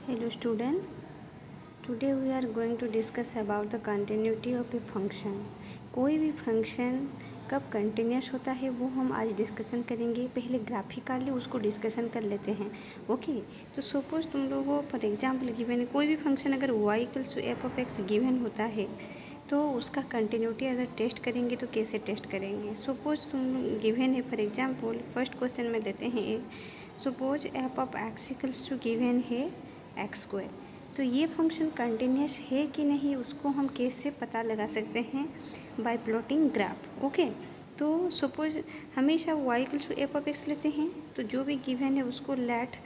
Hello student, today we are going to discuss about the continuity of a function. कोई भी function कब continuous होता है वो हम आज डिस्कशन करेंगे। पहले ग्राफिकली उसको डिस्कशन कर लेते हैं। ओके, तो सपोज तुम लोगों फॉर एग्जांपल गिवन है कोई भी फंक्शन अगर y equals to f of x given होता है तो उसका कंटिन्यूटी अगर टेस्ट करेंगे तो कैसे टेस्ट करेंगे। सपोज तुम गिवन है फॉर एग्जांपल फर्स्ट क्वेश्चन में देते हैं एक, suppose f of x equals to given है एक्स स्क्वायर। तो ये फंक्शन कंटिन्यूस है कि नहीं उसको हम कैसे पता लगा सकते हैं, बाय प्लॉटिंग ग्राफ। ओके, तो सपोज हमेशा y equals to f of x लेते हैं, तो जो भी गिवन है उसको let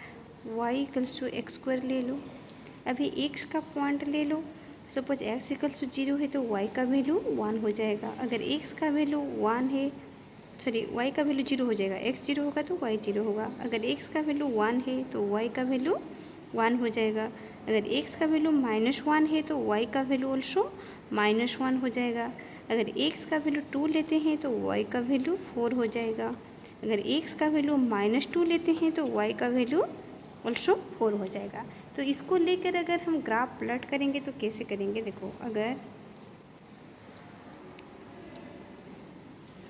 y equals to x square ले लो। अभी x का पॉइंट ले लो, सपोज x इक्वल्स टू 0 है तो y का वैल्यू 1 हो जाएगा। अगर x का वैल्यू 1 है, सॉरी y का वैल्यू 0 हो जाएगा, x 0 होगा तो y 0 होगा। अगर x का वैल्यू 1 है तो y का वैल्यू 1 हो जाएगा। अगर x का वैल्यू -1 है तो y का वैल्यू ऑल्सो -1 हो जाएगा। अगर x का वैल्यू 2 लेते हैं तो y का वैल्यू 4 हो जाएगा। अगर x का वैल्यू -2 लेते हैं तो y का वैल्यू ऑल्सो 4 हो जाएगा। तो इसको लेकर अगर हम ग्राफ प्लॉट करेंगे तो कैसे करेंगे, देखो अगर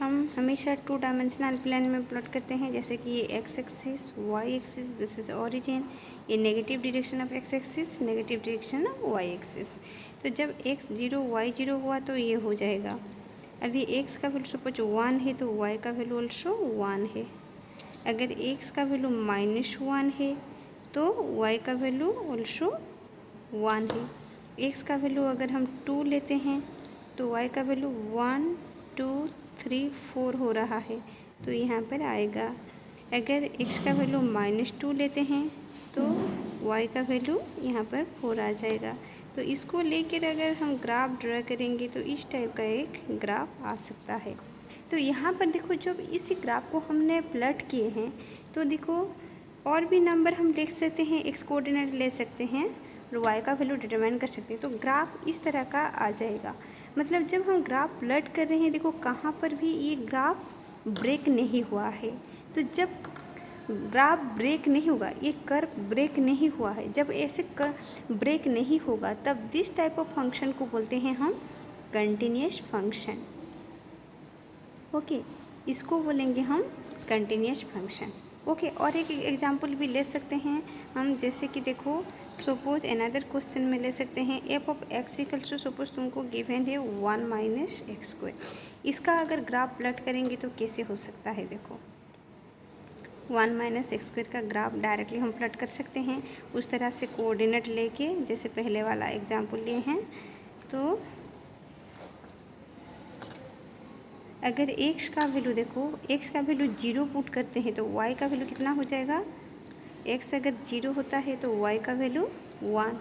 हम हमेशा 2 डायमेंशनल प्लेन में प्लॉट करते हैं, जैसे कि ये x axis, y axis, this is origin, ये negative direction of x axis, negative direction of y axis. तो जब x 0 y 0 हुआ तो ये हो जाएगा। अभी x का वैल्यू सपोज 1 है तो y का वैल्यू ऑल्सो 1 है। अगर x का वैल्यू -1 है तो y का वैल्यू ऑल्सो 1 है। x का वैल्यू अगर हम 2 लेते हैं तो y का वैल्यू 1 2 3 4 हो रहा है, तो यहाँ पर आएगा। अगर x का वैल्यू -2 लेते हैं तो y का वैल्यू यहाँ पर 4 आ जाएगा। तो इसको लेकर अगर हम ग्राफ ड्रा करेंगे तो इस टाइप का एक ग्राफ आ सकता है। तो यहाँ पर देखो जब इसी ग्राफ को हमने प्लॉट किए हैं तो देखो और भी नंबर हम देख सकते हैं, x कोऑर्डिनेट ले सकते हैं और y का वैल्यू डिटरमाइन कर सकते हैं। तो ग्राफ इस तरह का आ जाएगा। मतलब जब हम ग्राफ प्लॉट कर रहे हैं, देखो कहाँ पर भी ये ग्राफ ब्रेक नहीं हुआ है। तो जब ग्राफ ब्रेक नहीं होगा, ये कर्व ब्रेक नहीं हुआ है, जब ऐसे ब्रेक नहीं होगा तब दिस टाइप ऑफ फंक्शन को बोलते हैं हम कंटिन्यूस फंक्शन। ओके, इसको बोलेंगे हम कंटिन्यूस फंक्शन। ओके, और एक एग्जांपल भी ले सकते हैं हम, जैसे कि देखो सपोज अनदर क्वेश्चन में ले सकते हैं f of x equals to, suppose तुमको गिवन है 1 - एक्स स्क्वायर। इसका अगर ग्राफ प्लॉट करेंगे तो कैसे हो सकता है, देखो 1 - एक्स स्क्वायर का ग्राफ डायरेक्टली हम प्लॉट कर सकते हैं उस तरह से कोऑर्डिनेट लेके, जैसे पहले वाला एग्जांपल लिए हैं। तो अगर x का वैल्यू देखो, x का वैल्यू 0 पुट करते हैं तो y का वैल्यू कितना हो जाएगा। x अगर 0 होता है तो y का वैल्यू 1।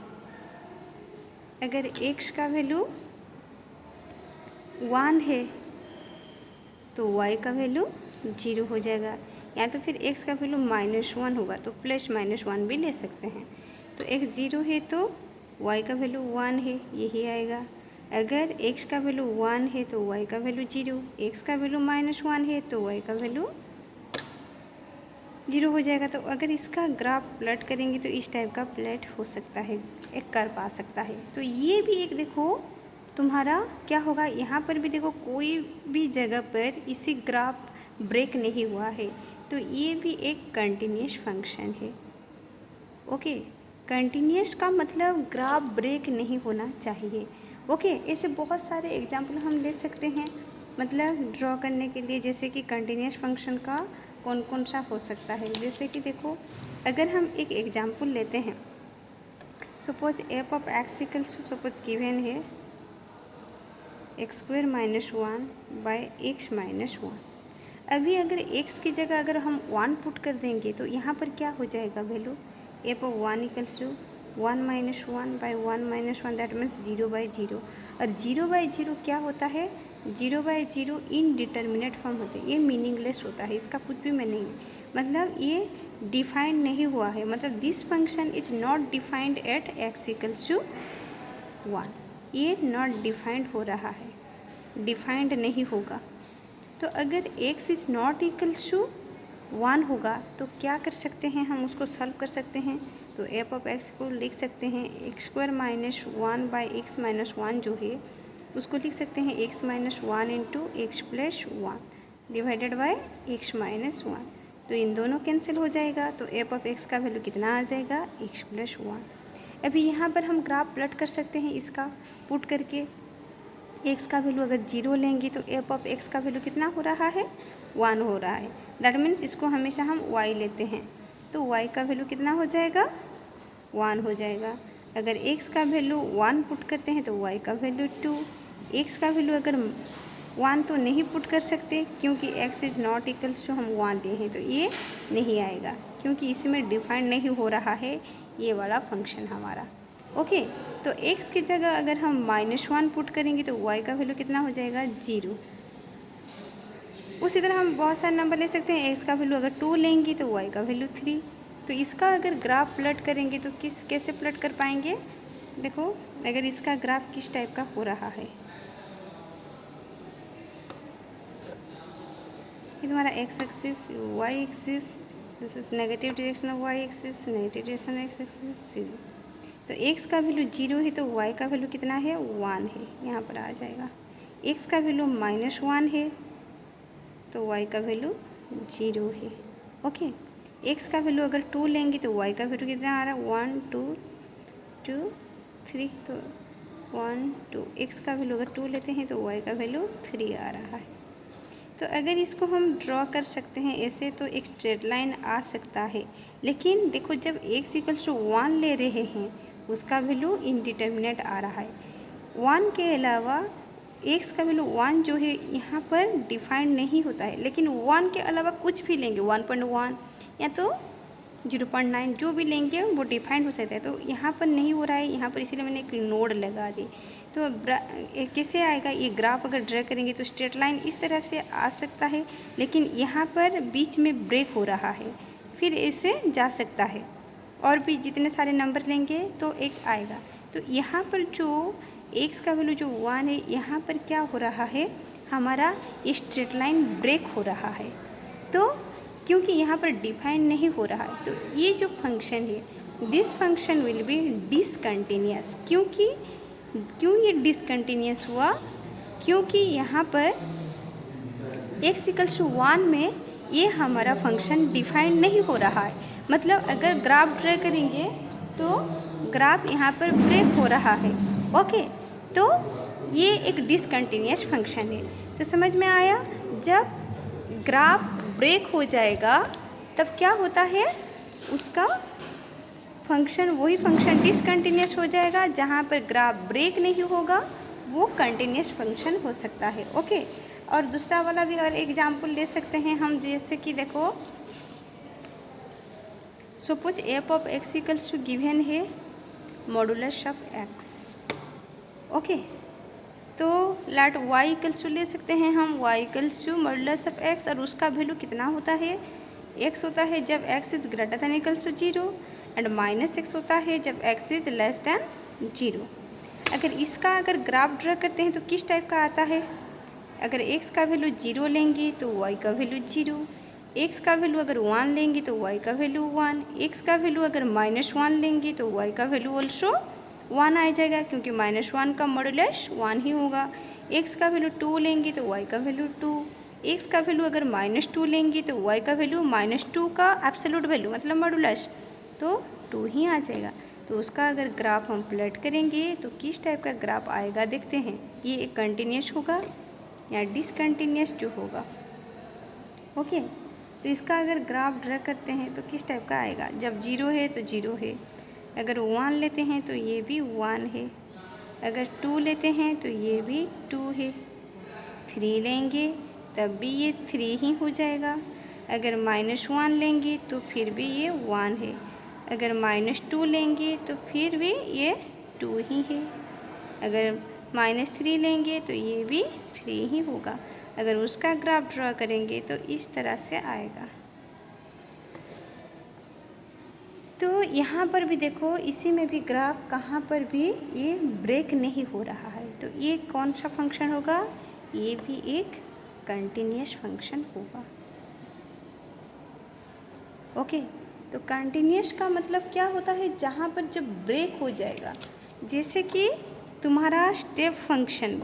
अगर x का वैल्यू 1 है तो y का वैल्यू 0 हो जाएगा, या तो फिर x का वैल्यू -1 होगा तो +-1 भी ले सकते हैं। तो x 0 है तो y का वैल्यू 1 है, यही आएगा। अगर x का वैल्यू 1 है तो y का वैल्यू 0, x का वैल्यू -1 है तो y का वैल्यू 0 हो जाएगा। तो अगर इसका ग्राफ प्लॉट करेंगे तो इस टाइप का प्लॉट हो सकता है, एक कर्व आ सकता है। तो ये भी एक देखो तुम्हारा क्या होगा, यहाँ पर भी देखो कोई भी जगह पर इसी ग्राफ ब्रेक नहीं हुआ है, तो ये भी एक कंटिन्यूस फंक्शन है। ओके, कंटिन्यूस का मतलब ग्राफ ब्रेक नहीं होना चाहिए। ओके, ऐसे बहुत सारे एग्जाम्पल हम ले सकते हैं मतलब ड्रॉ करने के लिए, जैसे कि कंटिन्यूस फंक्शन का कौन कौन सा हो सकता है। जैसे कि देखो अगर हम एक एग्जाम्पल लेते हैं, suppose f of x equals to, suppose given है x² - 1 बाय x - 1। अभी अगर x की जगह अगर हम 1 पुट कर देंगे तो यहाँ पर क्या हो जाएगा value, f of 1 equals to 1 - 1 by 1 - 1, that means 0/0। और 0/0 क्या होता है, 0/0 इनडिटर्मिनेट फॉर्म होते हैं, ये मीनिंगलेस होता है, इसका कुछ भी मीनिंग नहीं, मतलब ये डिफाइंड नहीं हुआ है। मतलब this function is not defined at x equals to 1, ये नॉट डिफाइंड हो रहा है, डिफाइंड नहीं होगा। तो अगर x is not equals to 1 होगा तो क्या कर सकते हैं, हम उसको सॉल्व कर सकते हैं। तो एफ ऑफ एक्स को लिख सकते हैं x square minus 1 by x minus 1 जो है उसको लिख सकते हैं x minus 1 into x plus 1 divided by x minus 1। तो इन दोनों कैंसिल हो जाएगा, तो एफ ऑफ एक्स का वैल्यू कितना आ जाएगा, एक्स प्लस 1। अभी यहाँ पर हम ग्राफ प्लॉट कर सकते हैं इसका पुट करके। एक्स का वैल्यू अगर 0 लेंगे तो एफ ऑफ एक्स का वैल्यू कितना हो रहा है, 1 हो रहा है। दैट मीन्स इसको हमेशा हम y लेते हैं, तो y का वैल्यू कितना हो जाएगा, 1 हो जाएगा। अगर x का वैल्यू 1 पुट करते हैं तो y का वैल्यू 2। x का वैल्यू अगर 1 तो नहीं पुट कर सकते क्योंकि x is not equals to हम 1 लिए हैं, तो ये नहीं आएगा क्योंकि इसमें डिफाइन नहीं हो रहा है ये वाला फंक्शन हमारा। ओके, तो x की जगह अगर हम -1 पुट करेंगे तो y का वैल्यू कितना हो जाएगा, 0। उसी तरह हम बहुत सारे नंबर ले सकते हैं। x का वैल्यू अगर 2 लेंगे तो y का वैल्यू 3। तो इसका अगर ग्राफ प्लॉट करेंगे तो कैसे प्लॉट कर पाएंगे, देखो अगर इसका ग्राफ किस टाइप का हो रहा है, ये तुम्हारा x axis, y axis, this is negative direction of y axis, negative direction x axis 0। तो x का वैल्यू 0 है तो y का वैल्यू कितना है, 1 है, यहाँ पर आ जाएगा। x का वैल्यू -1 है तो y का वैल्यू 0 है। ओके, x का वैल्यू अगर 2 लेंगे तो y का वैल्यू कितना आ रहा है, 1 2 2 3, तो 1 2। x का वैल्यू अगर 2 लेते हैं तो y का वैल्यू 3 आ रहा है। तो अगर इसको हम ड्रॉ कर सकते हैं ऐसे तो एक स्ट्रेट लाइन आ सकता है, लेकिन देखो जब x इक्वल्स टू 1 ले रहे हैं उसका वैल्यू इनडिटर्मिनेट आ रहा है। 1 के अलावा x का वैल्यू 1 जो है यहाँ पर डिफाइंड नहीं होता है, लेकिन 1 के अलावा कुछ भी लेंगे 1.1 या तो 0.9 जो भी लेंगे वो डिफाइंड हो सकता है। तो यहाँ पर नहीं हो रहा है, यहाँ पर इसीलिए मैंने एक नोड लगा दी। तो कैसे आएगा ये ग्राफ, अगर ड्रा करेंगे तो स्ट्रेट लाइन इस तरह से आ सकता है, लेकिन यहाँ पर बीच में ब्रेक हो रहा है, फिर ऐसे जा सकता है और भी जितने सारे नंबर लेंगे तो एक आएगा। तो यहाँ पर जो x का वैल्यू जो 1 है, यहाँ पर क्या हो रहा है, हमारा ये स्ट्रेट लाइन ब्रेक हो रहा है। तो क्योंकि यहाँ पर डिफाइन नहीं हो रहा है तो ये जो फंक्शन है this function will be discontinuous. क्यों ये डिसकंटिन्यूअस हुआ, क्योंकि यहाँ पर x इक्वल्स टू 1 में ये हमारा फंक्शन डिफाइन नहीं हो रहा है। मतलब अगर ग्राफ ड्रा करेंगे तो ग्राफ यहाँ पर ब्रेक हो रहा है। ओके, तो ये एक डिसकंटिन्यूअस फंक्शन है। तो समझ में आया, जब ग्राफ ब्रेक हो जाएगा तब क्या होता है, उसका फंक्शन वही फंक्शन डिसकंटिन्यूअस हो जाएगा। जहाँ पर ग्राफ ब्रेक नहीं होगा वो कंटिन्यूअस फंक्शन हो सकता है। ओके, और दूसरा वाला भी और एग्जाम्पल ले सकते हैं हम, जैसे कि देखो suppose f of x equals to given है मॉडुलस ऑफ एक्स। ओके, तो लेट y इक्वल्स टू ले सकते हैं हम y equals to modulus of x, और उसका वैल्यू कितना होता है, x होता है जब x is greater than equals to 0 and -x होता है जब x इज़ लेस दैन 0। अगर इसका अगर ग्राफ ड्रा करते हैं तो किस टाइप का आता है, अगर x का वैल्यू 0 लेंगे तो y का वैल्यू 0, x का वैल्यू अगर 1 लेंगे तो y का वैल्यू 1, x का वैल्यू अगर -1 लेंगे तो y का वैल्यू ऑल्सो 1 आ जाएगा क्योंकि -1 का मॉडुलस 1 ही होगा। x का वैल्यू 2 लेंगे तो y का वैल्यू 2, x का वैल्यू अगर -2 लेंगे तो y का वैल्यू -2 का एब्सोल्यूट वैल्यू मतलब मॉडुलस तो 2 ही आ जाएगा। तो उसका अगर ग्राफ हम प्लॉट करेंगे तो किस टाइप का ग्राफ आएगा देखते हैं, ये एक कंटिन्यूस होगा या डिसकंटिन्यूस जो होगा। ओके, तो इसका अगर ग्राफ ड्रा करते हैं तो किस टाइप का आएगा, जब 0 है तो 0 है, अगर 1 लेते हैं तो ये भी 1 है, अगर 2 लेते हैं तो ये भी 2 है, 3 लेंगे तब भी ये 3 ही हो जाएगा, अगर -1 लेंगे तो फिर भी ये 1 है, अगर -2 लेंगे तो फिर भी ये 2 ही है, अगर -3 लेंगे तो ये भी 3 ही होगा। अगर उसका ग्राफ ड्रॉ करेंगे तो इस तरह से आएगा। तो यहाँ पर भी देखो, इसी में भी ग्राफ कहाँ पर भी ये ब्रेक नहीं हो रहा है, तो ये कौन सा फंक्शन होगा, ये भी एक कंटिन्यूअस फंक्शन होगा। ओके, तो कंटिन्यूस का मतलब क्या होता है, जहाँ पर जब ब्रेक हो जाएगा, जैसे कि तुम्हारा स्टेप फंक्शन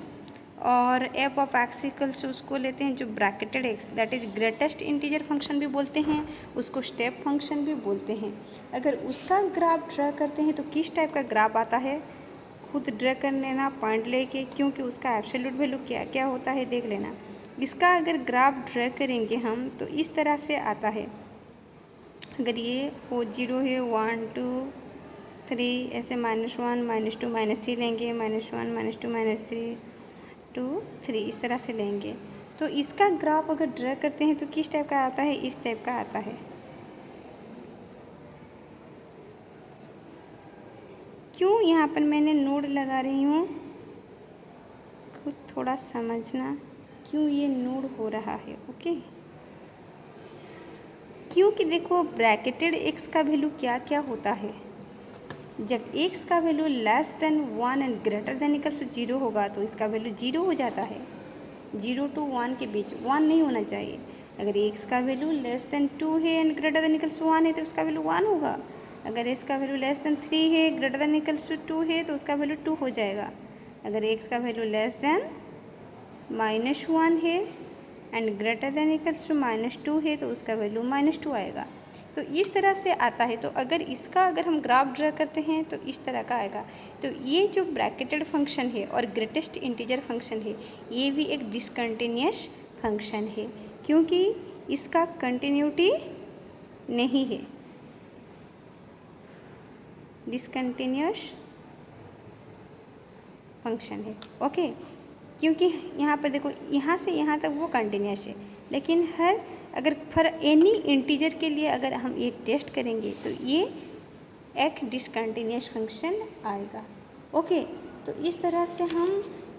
और एफ ऑफ एक्स इक्वल्स उसको लेते हैं जो bracketed x, that is greatest integer function भी बोलते हैं, उसको स्टेप फंक्शन भी बोलते हैं। अगर उसका ग्राफ ड्रा करते हैं तो किस टाइप का ग्राफ आता है, खुद ड्रा कर लेना पॉइंट लेके, क्योंकि उसका एब्सोल्यूट वैल्यू क्या क्या होता है देख लेना। इसका अगर ग्राफ ड्रा करेंगे हम तो इस तरह से आता है। अगर ये वो 0 है, 1 2 3 ऐसे -1 -2 -3 लेंगे, -1 -2 -3 2 3 इस तरह से लेंगे, तो इसका ग्राफ अगर ड्रा करते हैं तो किस टाइप का आता है, इस टाइप का आता है। क्यों यहाँ पर मैंने नोड लगा रही हूँ, खुद थोड़ा समझना क्यों ये नोड हो रहा है। ओके, क्योंकि देखो ब्रैकेटेड एक्स का वैल्यू क्या क्या होता है, जब x का value less than 1 and greater than equals to 0 होगा तो इसका वैल्यू 0 हो जाता है। 0 to 1 के बीच 1 नहीं होना चाहिए। अगर x का वैल्यू लेस देन 2 है and greater than equals to 1 है तो उसका वैल्यू 1 होगा। अगर x का वैल्यू लेस देन 3 है, ग्रेटर देन इक्वल्स टू 2 है तो उसका वैल्यू 2 हो जाएगा। अगर x का वैल्यू लेस देन -1 है and greater than equals to -2 है तो उसका वैल्यू -2 आएगा। तो इस तरह से आता है। तो अगर हम ग्राफ ड्रा करते हैं तो इस तरह का आएगा। तो ये जो ब्रैकेटेड फंक्शन है और ग्रेटेस्ट इंटीजर फंक्शन है, ये भी एक डिसकंटिन्यूअस फंक्शन है, क्योंकि इसका कंटिन्यूटी नहीं है, डिसकंटिन्यूअस फंक्शन है। ओके, क्योंकि यहाँ पर देखो यहाँ से यहाँ तक वो कंटिन्यूअस है, लेकिन अगर फॉर एनी इंटीजर के लिए अगर हम ये टेस्ट करेंगे तो ये एक डिसकंटिन्यूअस फंक्शन आएगा। ओके, तो इस तरह से हम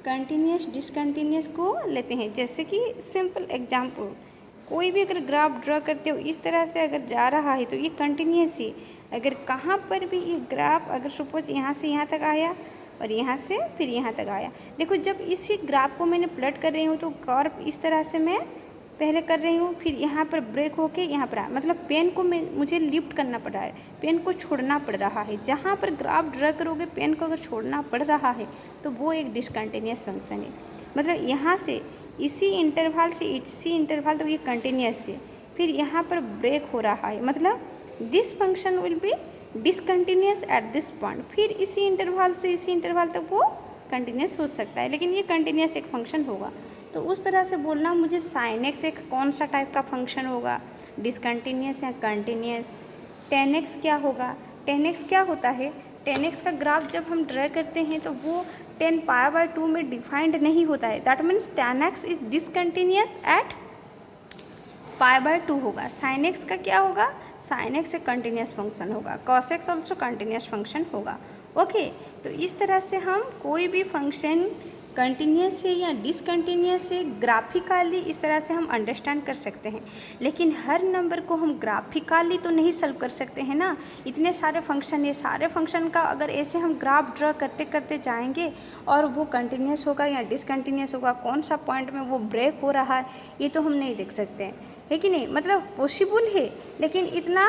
कंटिन्यूअस डिसकंटिन्यूअस को लेते हैं। जैसे कि सिंपल एग्जांपल, कोई भी अगर ग्राफ ड्रा करते हो इस तरह से अगर जा रहा है तो ये कंटिन्यूअस है। अगर कहाँ पर भी ये ग्राफ अगर सपोज यहाँ से यहाँ तक आया और यहाँ से फिर यहाँ तक आया, देखो जब इसी ग्राफ को मैंने प्लॉट कर रही हूँ तो कर्व इस तरह से मैं पहले कर रही हूँ, फिर यहाँ पर ब्रेक होके यहाँ पर मतलब पेन को मुझे लिफ्ट करना पड़ रहा है, पेन को छोड़ना पड़ रहा है। जहाँ पर ग्राफ ड्रा करोगे पेन को अगर छोड़ना पड़ रहा है तो वो एक डिसकंटिन्यूअस फंक्शन है। मतलब यहाँ से इसी इंटरवल से इसी इंटरवल तो ये कंटिन्यूअस है, फिर यहाँ पर ब्रेक हो रहा है, मतलब this function will be discontinuous at this point, फिर इसी इंटरवल से इसी इंटरवल तक वो कंटिन्यूअस हो सकता है, लेकिन ये कंटिन्यूअस एक फंक्शन होगा। तो उस तरह से बोलना मुझे साइन एक्स एक कौन सा टाइप का फंक्शन होगा, डिसकंटिन्यूअस या कंटिन्यूअस। टेन एक्स क्या होगा, टेन एक्स क्या होता है, टेन एक्स का ग्राफ जब हम ड्रा करते हैं तो वो 10π/2 में डिफाइंड नहीं होता है, that means tan x is discontinuous at π/2 होगा। साइन एक्स का क्या होगा, साइन एक्स एक कंटिन्यूअस फंक्शन होगा, cos x also continuous function होगा। ओके, तो इस तरह से हम कोई भी फंक्शन कंटिन्यूअस है या डिसकंटिन्यूअस है ग्राफिकली इस तरह से हम अंडरस्टैंड कर सकते हैं, लेकिन हर नंबर को हम ग्राफिकली तो नहीं सॉल्व कर सकते हैं ना। इतने सारे फंक्शन, ये सारे फंक्शन का अगर ऐसे हम ग्राफ ड्रा करते करते जाएंगे और वो कंटिन्यूअस होगा या डिसकंटिन्यूअस होगा, कौन सा पॉइंट में वो ब्रेक हो रहा है, ये तो हम नहीं देख सकते हैं, है कि नहीं। मतलब पॉसिबल है लेकिन इतना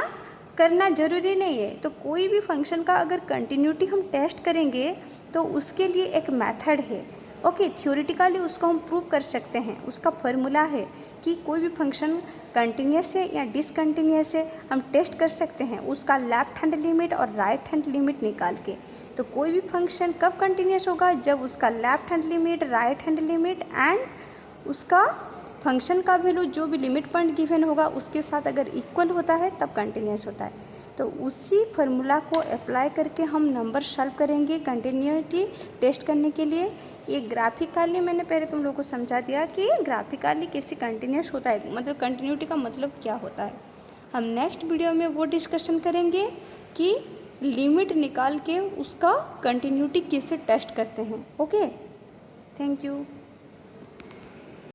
करना ज़रूरी नहीं है। तो कोई भी फंक्शन का अगर कंटिन्यूटी हम टेस्ट करेंगे तो उसके लिए एक मेथड है। ओके, थ्योरेटिकली उसको हम प्रूव कर सकते हैं, उसका फार्मूला है कि कोई भी फंक्शन कंटिन्यूअस है या डिसकंटिन्यूअस है हम टेस्ट कर सकते हैं उसका लेफ्ट हैंड लिमिट और राइट हैंड लिमिट निकाल के। तो कोई भी फंक्शन कब कंटिन्यूअस होगा, जब उसका left hand limit, right hand limit and उसका फंक्शन का वैल्यू जो भी लिमिट पॉइंट गिवन होगा उसके साथ अगर इक्वल होता है तब कंटिन्यूअस होता है। तो उसी फार्मूला को अप्लाई करके हम नंबर सॉल्व करेंगे कंटिन्यूटी टेस्ट करने के लिए। ये ग्राफिकली मैंने पहले तुम लोगों को समझा दिया कि ग्राफिकली कैसे कंटिन्यूअस होता है, मतलब कंटिन्यूटी का मतलब क्या होता है। हम नेक्स्ट वीडियो में वो डिस्कशन करेंगे कि लिमिट निकाल के उसका कंटिन्यूटी कैसे टेस्ट करते हैं। Okay, thank you.